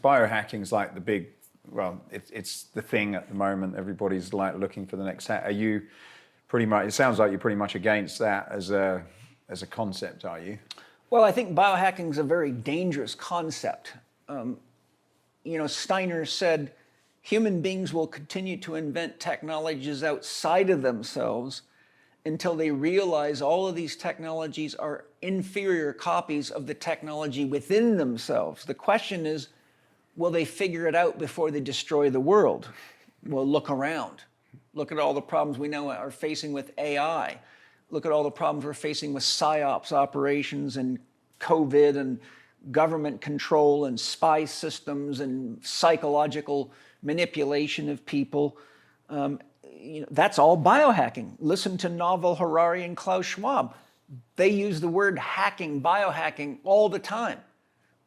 biohacking's like the big, well, it's the thing at the moment. Everybody's like looking for the next hack. Are you pretty much, it sounds like you're pretty much against that as a concept, are you? Well, I think biohacking is a very dangerous concept. You know, Steiner said, human beings will continue to invent technologies outside of themselves until they realize all of these technologies are inferior copies of the technology within themselves. The question is, will they figure it out before they destroy the world? Well, look around. Look at all the problems we now are facing with AI. Look at all the problems we're facing with PSYOPs operations and COVID and government control and spy systems and psychological manipulation of people. You know, that's all biohacking. Listen to Naval Harari and Klaus Schwab. They use the word hacking, biohacking all the time.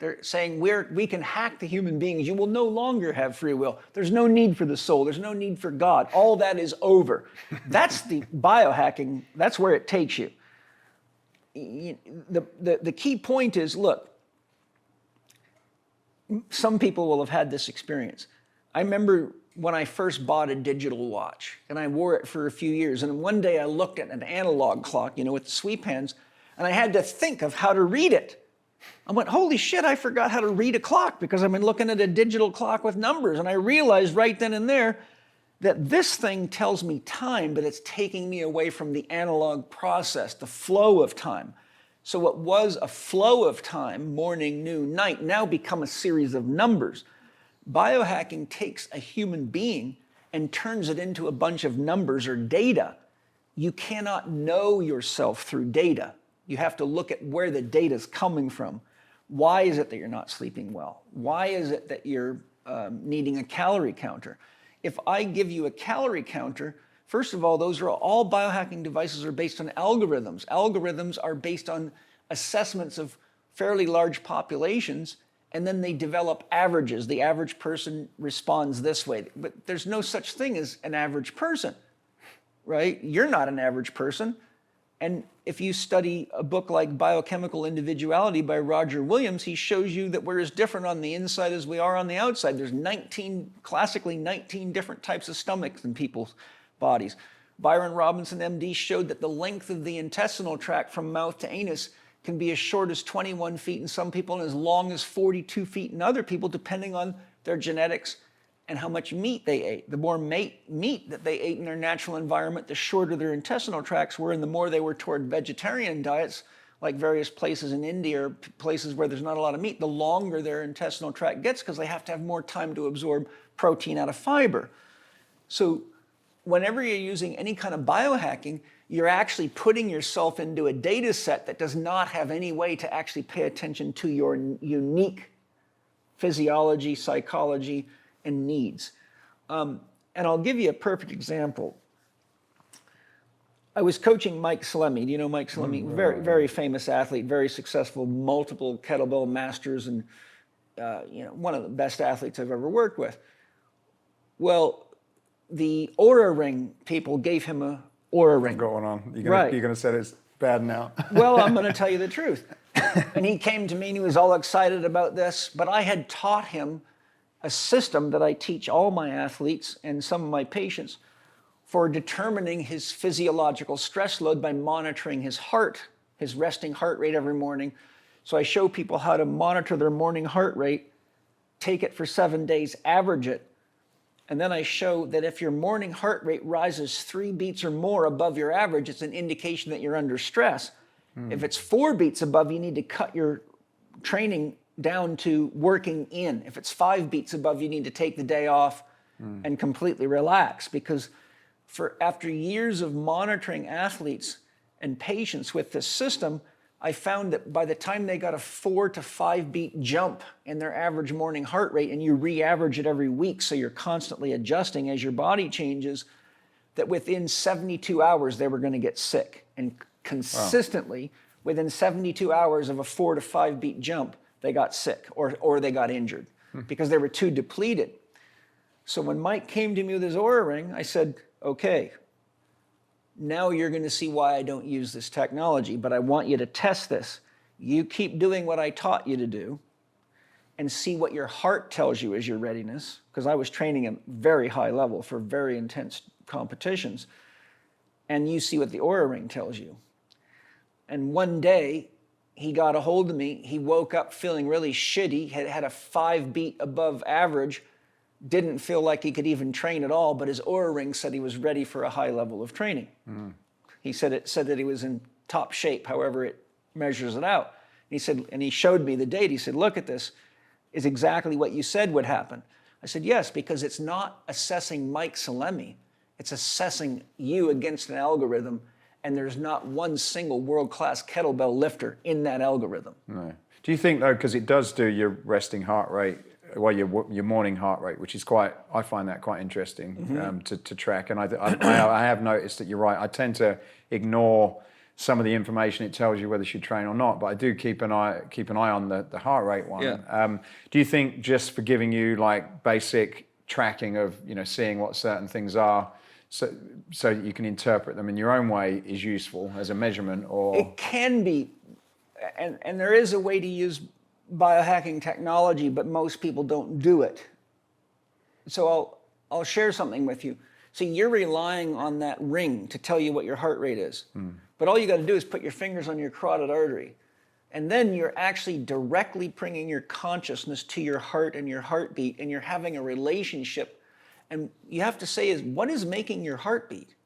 They're saying we can hack the human beings. You will no longer have free will. There's no need for the soul. There's no need for God. All that is over. That's the biohacking. That's where it takes you. The key point is, look, some people will have had this experience. I remember when I first bought a digital watch, and I wore it for a few years, and one day I looked at an analog clock, you know, with the sweep hands, and I had to think of how to read it. I went, holy shit, I forgot how to read a clock because I've been looking at a digital clock with numbers. And I realized right then and there that this thing tells me time, but it's taking me away from the analog process, the flow of time. So what was a flow of time, morning, noon, night, now become a series of numbers. Biohacking takes a human being and turns it into a bunch of numbers or data. You cannot know yourself through data. You have to look at where the data is coming from. Why is it that you're not sleeping well? Why is it that you're needing a calorie counter? If I give you a calorie counter, first of all, those are all biohacking devices are based on algorithms. Algorithms are based on assessments of fairly large populations, and then they develop averages. The average person responds this way, but there's no such thing as an average person, right? You're not an average person. And if you study a book like Biochemical Individuality by Roger Williams, he shows you that we're as different on the inside as we are on the outside. There's classically 19 different types of stomachs in people's bodies. Byron Robinson, MD, showed that the length of the intestinal tract from mouth to anus can be as short as 21 feet in some people and as long as 42 feet in other people, depending on their genetics and how much meat they ate. The more meat that they ate in their natural environment, the shorter their intestinal tracts were, and the more they were toward vegetarian diets, like various places in India or places where there's not a lot of meat, the longer their intestinal tract gets because they have to have more time to absorb protein out of fiber. So whenever you're using any kind of biohacking, you're actually putting yourself into a data set that does not have any way to actually pay attention to your unique physiology, psychology, and needs. And I'll give you a perfect example. I was coaching Mike Salemi. Do you know Mike Salemi? Very, very famous athlete, very successful, multiple kettlebell masters, and you know, one of the best athletes I've ever worked with. Well, the Oura Ring people gave him a Oura Ring. What's going on? You're going to say it's bad now? Well, I'm going to tell you the truth. And he came to me and he was all excited about this, but I had taught him a system that I teach all my athletes and some of my patients for determining his physiological stress load by monitoring his heart, his resting heart rate every morning. So I show people how to monitor their morning heart rate, take it for 7 days, average it, and then I show that if your morning heart rate rises 3 beats or more above your average, it's an indication that you're under stress. If it's 4 beats above, you need to cut your training down to working in. If it's 5 beats above, you need to take the day off and completely relax, because after years of monitoring athletes and patients with this system, I found that by the time they got a 4 to 5 beat jump in their average morning heart rate, and you re-average it every week so you're constantly adjusting as your body changes, that within 72 hours they were going to get sick. And consistently, within 72 hours of a 4 to 5 beat jump, they got sick or they got injured because they were too depleted. So when Mike came to me with his Oura Ring, I said, okay, now you're going to see why I don't use this technology, but I want you to test this. You keep doing what I taught you to do. and see what your heart tells you is your readiness, because I was training at very high level for very intense competitions, and you see what the Oura ring tells you. And one day, he got a hold of me. He woke up feeling really shitty, had a 5 beat above average, didn't feel like he could even train at all, but his Oura ring said he was ready for a high level of training. He said that he was in top shape, however it measures it out. He said, and he showed me the date. He said, look at this, is exactly what you said would happen. I said, yes, because it's not assessing Mike Salemi, it's assessing you against an algorithm, and there's not one single world-class kettlebell lifter in that algorithm. No. Do you think though, because it does do your resting heart rate, well, your morning heart rate, which is I find that quite interesting to track. And I have noticed that you're right. I tend to ignore some of the information it tells you whether you should train or not, but I do keep an eye on the heart rate one. Yeah. Do you think just for giving you like basic tracking of, seeing what certain things are, so you can interpret them in your own way, is useful as a measurement? Or it can be, and there is a way to use biohacking technology, but most people don't do it. So I'll share something with you. So you're relying on that ring to tell you what your heart rate is. But all you got to do is put your fingers on your carotid artery. And then you're actually directly bringing your consciousness to your heart and your heartbeat, and you're having a relationship. And you have to say is, what is making your heart beat?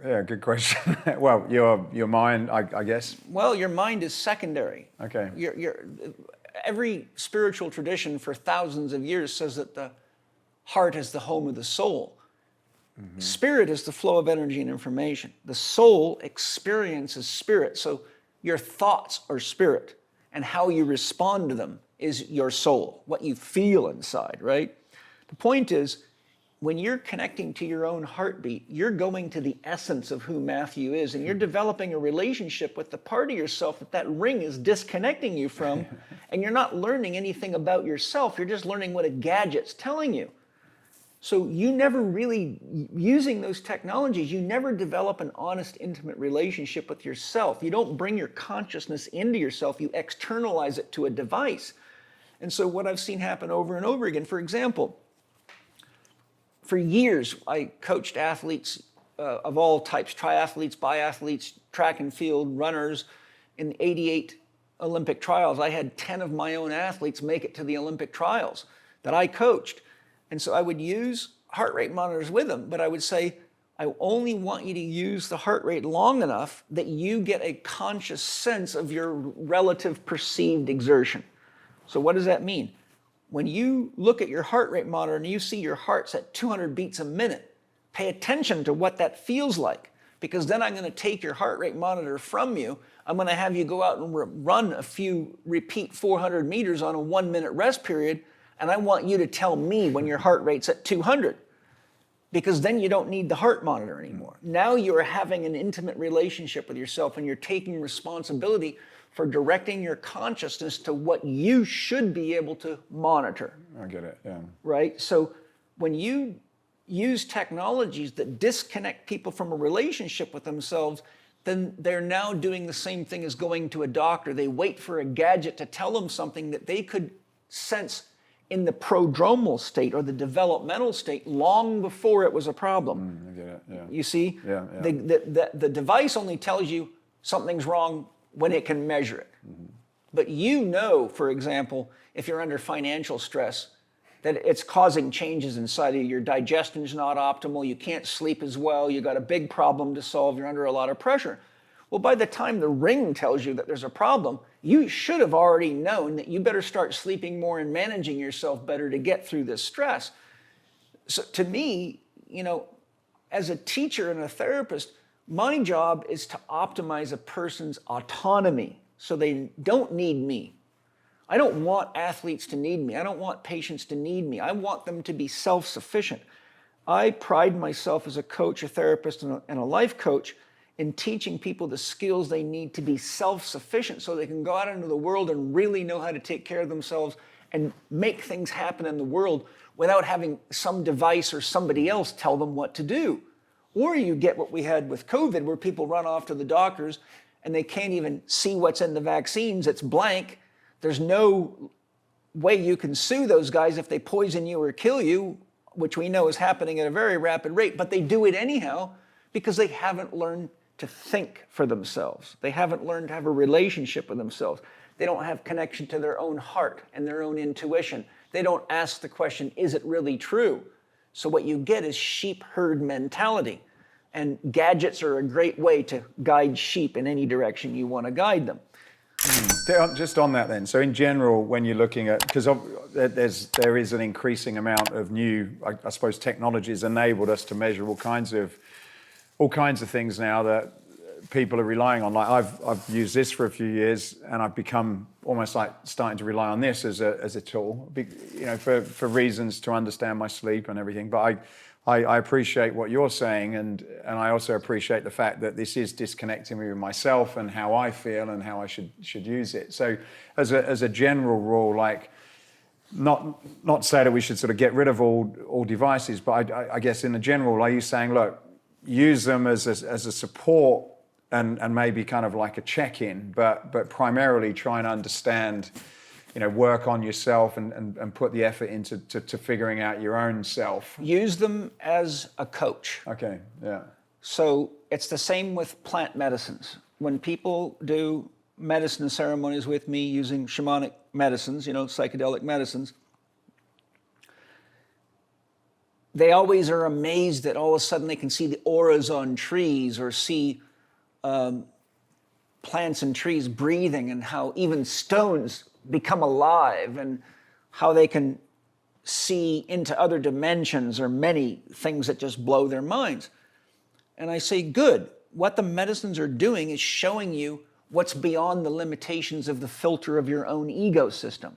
Yeah, good question. Well, your mind, I guess. Well, your mind is secondary. Okay. Every spiritual tradition for thousands of years says that the heart is the home of the soul. Spirit is the flow of energy and information. The soul experiences spirit. So your thoughts are spirit, and how you respond to them is your soul, what you feel inside, right? The point is, when you're connecting to your own heartbeat, you're going to the essence of who Matthew is, and you're developing a relationship with the part of yourself that ring is disconnecting you from, and you're not learning anything about yourself, you're just learning what a gadget's telling you. So you never really, using those technologies, you never develop an honest, intimate relationship with yourself. You don't bring your consciousness into yourself, you externalize it to a device. And so what I've seen happen over and over again, for example, for years, I coached athletes of all types, triathletes, biathletes, track and field, runners. In the 88 Olympic trials, I had 10 of my own athletes make it to the Olympic trials that I coached. And so I would use heart rate monitors with them, but I would say, I only want you to use the heart rate long enough that you get a conscious sense of your relative perceived exertion. So what does that mean? When you look at your heart rate monitor and you see your heart's at 200 beats a minute, pay attention to what that feels like, because then I'm going to take your heart rate monitor from you. I'm going to have you go out and run a few, repeat 400 meters on a 1 minute rest period, and I want you to tell me when your heart rate's at 200, because then you don't need the heart monitor anymore. Now you're having an intimate relationship with yourself, and you're taking responsibility for directing your consciousness to what you should be able to monitor. I get it, yeah. Right? So when you use technologies that disconnect people from a relationship with themselves, then they're now doing the same thing as going to a doctor. They wait for a gadget to tell them something that they could sense in the prodromal state or the developmental state long before it was a problem. I get it, yeah. You see? Yeah. The device only tells you something's wrong when it can measure it. But you know, for example, if you're under financial stress, that it's causing changes inside of you. Your digestion's not optimal, you can't sleep as well, you got a big problem to solve, you're under a lot of pressure. Well, by the time the ring tells you that there's a problem, you should have already known that you better start sleeping more and managing yourself better to get through this stress. So to me, as a teacher and a therapist, my job is to optimize a person's autonomy so they don't need me. I don't want athletes to need me. I don't want patients to need me. I want them to be self-sufficient. I pride myself as a coach, a therapist, and a life coach in teaching people the skills they need to be self-sufficient so they can go out into the world and really know how to take care of themselves and make things happen in the world without having some device or somebody else tell them what to do. Or you get what we had with COVID, where people run off to the doctors and they can't even see what's in the vaccines. It's blank. There's no way you can sue those guys if they poison you or kill you, which we know is happening at a very rapid rate, but they do it anyhow because they haven't learned to think for themselves. They haven't learned to have a relationship with themselves. They don't have connection to their own heart and their own intuition. They don't ask the question, is it really true? So what you get is sheep herd mentality. And gadgets are a great way to guide sheep in any direction you want to guide them. Just on that then, so in general, when you're looking at, because there is an increasing amount of new, I suppose, technologies enabled us to measure all kinds of things now that people are relying on. Like I've used this for a few years, and I've become almost like starting to rely on this as a tool, for reasons to understand my sleep and everything. But I appreciate what you're saying, and I also appreciate the fact that this is disconnecting me with myself and how I feel and how I should use it. So as a general rule, like not say that we should sort of get rid of all devices, but I guess in a general, are you saying, look, use them as a support and maybe kind of like a check-in, but primarily try and understand, work on yourself and put the effort into figuring out your own self. Use them as a coach. Okay, yeah. So it's the same with plant medicines. When people do medicine ceremonies with me using shamanic medicines, psychedelic medicines, they always are amazed that all of a sudden they can see the auras on trees or see plants and trees breathing, and how even stones become alive, and how they can see into other dimensions, or many things that just blow their minds. And I say, good. What the medicines are doing is showing you what's beyond the limitations of the filter of your own ego system.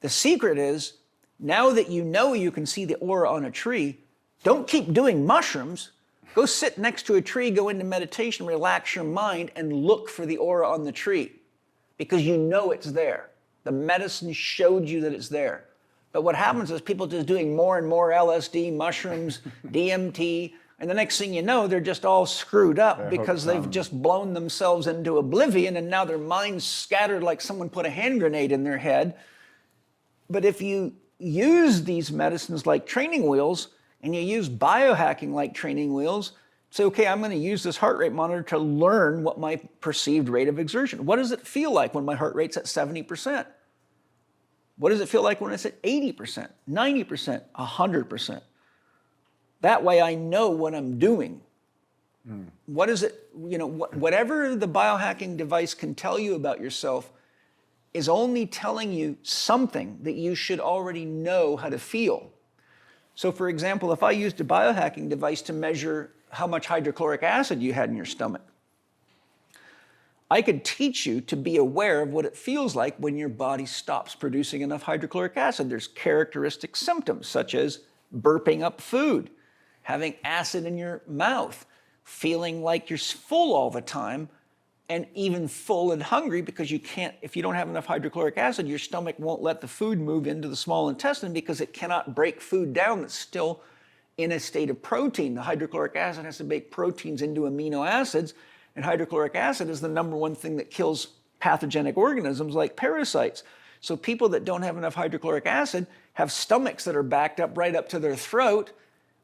The secret is, now that you know you can see the aura on a tree, don't keep doing mushrooms. Go sit next to a tree, go into meditation, relax your mind, and look for the aura on the tree, because you know it's there. The medicine showed you that it's there. But what happens is people just doing more and more LSD, mushrooms, DMT, and the next thing you know, they're just all screwed up because they've just blown themselves into oblivion, and now their mind's scattered like someone put a hand grenade in their head. But if you use these medicines like training wheels, and you use biohacking like training wheels, say, okay, I'm going to use this heart rate monitor to learn what my perceived rate of exertion. What does it feel like when my heart rate's at 70%? What does it feel like when it's at 80%, 90%, 100%? That way I know what I'm doing. What is it, whatever the biohacking device can tell you about yourself is only telling you something that you should already know how to feel. So for example, if I used a biohacking device to measure how much hydrochloric acid you had in your stomach, I could teach you to be aware of what it feels like when your body stops producing enough hydrochloric acid. There's characteristic symptoms such as burping up food, having acid in your mouth, feeling like you're full all the time, and even full and hungry because you can't, if you don't have enough hydrochloric acid, your stomach won't let the food move into the small intestine because it cannot break food down that's still in a state of protein. The hydrochloric acid has to make proteins into amino acids, and hydrochloric acid is the number one thing that kills pathogenic organisms like parasites. So people that don't have enough hydrochloric acid have stomachs that are backed up right up to their throat,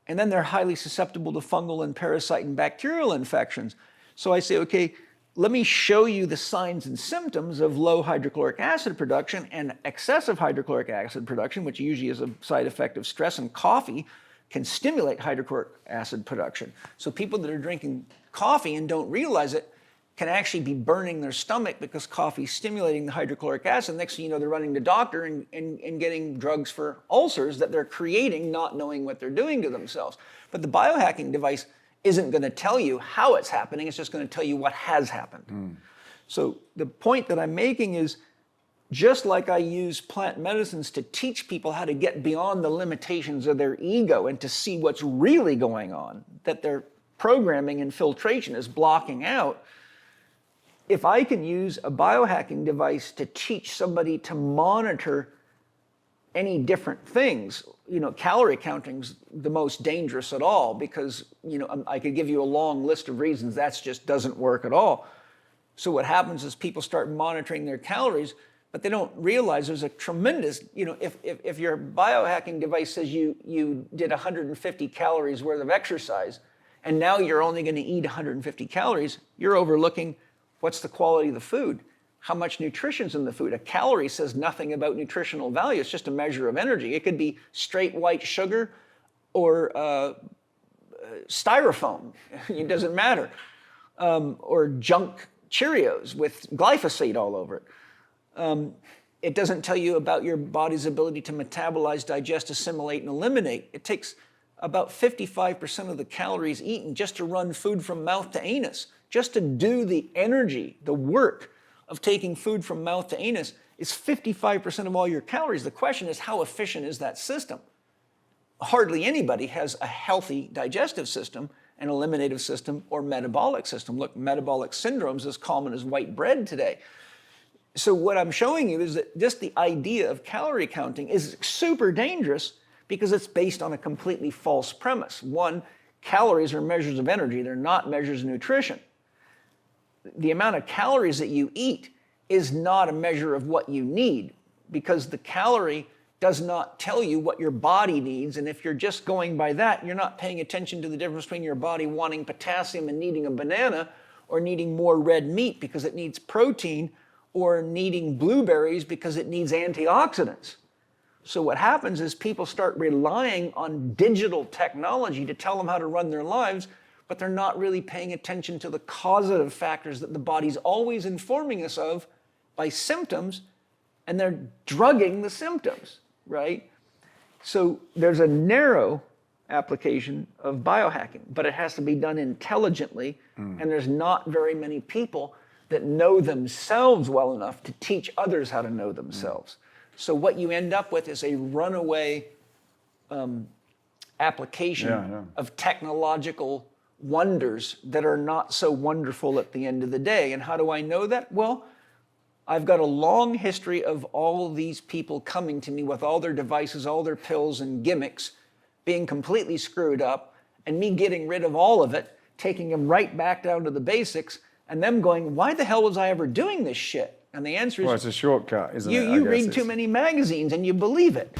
and then they're highly susceptible to fungal and parasite and bacterial infections. So I say, okay, let me show you the signs and symptoms of low hydrochloric acid production and excessive hydrochloric acid production, which usually is a side effect of stress, and coffee can stimulate hydrochloric acid production. So people that are drinking coffee and don't realize it can actually be burning their stomach because coffee is stimulating the hydrochloric acid. Next thing you know, they're running to the doctor and getting drugs for ulcers that they're creating, not knowing what they're doing to themselves. But the biohacking device isn't going to tell you how it's happening, it's just going to tell you what has happened. So the point that I'm making is, just like I use plant medicines to teach people how to get beyond the limitations of their ego and to see what's really going on, that their programming and filtration is blocking out, if I can use a biohacking device to teach somebody to monitor any different things, calorie counting's the most dangerous at all because, I could give you a long list of reasons that just doesn't work at all. So what happens is people start monitoring their calories, but they don't realize there's a tremendous, if your biohacking device says you did 150 calories worth of exercise, and now you're only going to eat 150 calories, you're overlooking what's the quality of the food, how much nutrition's in the food. A calorie says nothing about nutritional value. It's just a measure of energy. It could be straight white sugar or styrofoam. It doesn't matter. Or junk Cheerios with glyphosate all over it. It doesn't tell you about your body's ability to metabolize, digest, assimilate, and eliminate. It takes about 55% of the calories eaten just to run food from mouth to anus. Just to do the energy, the work of taking food from mouth to anus is 55% of all your calories. The question is, how efficient is that system? Hardly anybody has a healthy digestive system, an eliminative system, or metabolic system. Look, metabolic syndrome's as common as white bread today. So what I'm showing you is that just the idea of calorie counting is super dangerous because it's based on a completely false premise. One, calories are measures of energy. They're not measures of nutrition. The amount of calories that you eat is not a measure of what you need, because the calorie does not tell you what your body needs. And if you're just going by that, you're not paying attention to the difference between your body wanting potassium and needing a banana, or needing more red meat because it needs protein, or needing blueberries because it needs antioxidants. So what happens is people start relying on digital technology to tell them how to run their lives, but they're not really paying attention to the causative factors that the body's always informing us of by symptoms, and they're drugging the symptoms, right? So there's a narrow application of biohacking, but it has to be done intelligently, and there's not very many people that know themselves well enough to teach others how to know themselves. So what you end up with is a runaway application of technological wonders that are not so wonderful at the end of the day. And how do I know that? Well, I've got a long history of all these people coming to me with all their devices, all their pills and gimmicks, being completely screwed up, and me getting rid of all of it, taking them right back down to the basics, and them going, why the hell was I ever doing this shit? And the answer is, well, it's a shortcut, isn't it? You read too many magazines and you believe it.